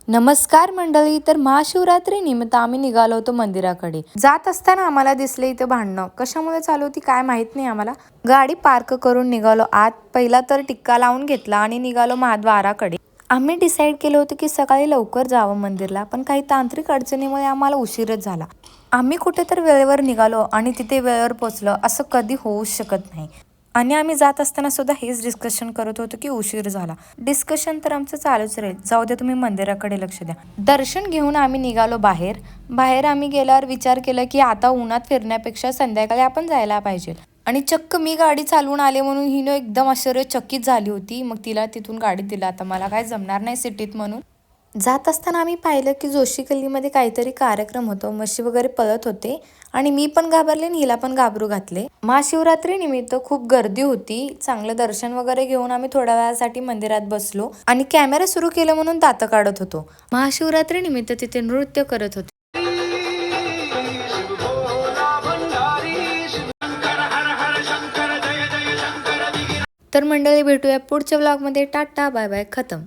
नमस्कार मंडळी. तर महाशिवरात्री निमित्त आम्ही निघालो होतो मंदिराकडे. जात असताना आम्हाला दिसले इथं भांडणं कशामुळे चालू होती काय माहित नाही आम्हाला. गाडी पार्क करून निघालो आत. पहिला तर टिक्का लावून घेतला आणि निघालो महाद्वाराकडे. आम्ही डिसाईड केलं होतं की सकाळी लवकर जावं मंदिरला, पण काही तांत्रिक अडचणीमुळे आम्हाला उशीरच झाला. आम्ही कुठे तर वेळेवर निघालो आणि तिथे वेळेवर पोचलो असं कधी होऊच शकत नाही. आणि आम्ही जात असताना सुद्धा हेच डिस्कशन करत होतो की उशीर झाला. डिस्कशन तर आमचं चालूच राहील. जाऊ द्या, तुम्ही मंदिराकडे लक्ष द्या. दर्शन घेऊन आम्ही निघालो बाहेर. बाहेर आम्ही गेल्यावर विचार केला की आता उन्हात फिरण्यापेक्षा संध्याकाळी आपण जायला पाहिजे. आणि चक्क मी गाडी चालवून आले म्हणून हिनं एकदम आश्चर्यचकित झाली होती. मग तिला तिथून गाडी दिला. आता मला काय जमणार नाही सिटीत म्हणून. जात असताना आम्ही पाहिलं की जोशी गल्लीमध्ये काहीतरी कार्यक्रम होतो. म्हशी वगैरे पळत होते आणि मी पण घाबरले आणि हिला पण घाबरू घातले. महाशिवरात्री निमित्त खूप गर्दी होती. चांगलं दर्शन वगैरे घेऊन आम्ही थोड्या वेळासाठी मंदिरात बसलो आणि कॅमेरा सुरू केलं म्हणून दातं काढत होतो. महाशिवरात्री निमित्त तिथे नृत्य करत होते. तर मंडळी, भेटूया पुढच्या व्लॉगमध्ये. टाटा बाय बाय, खतम.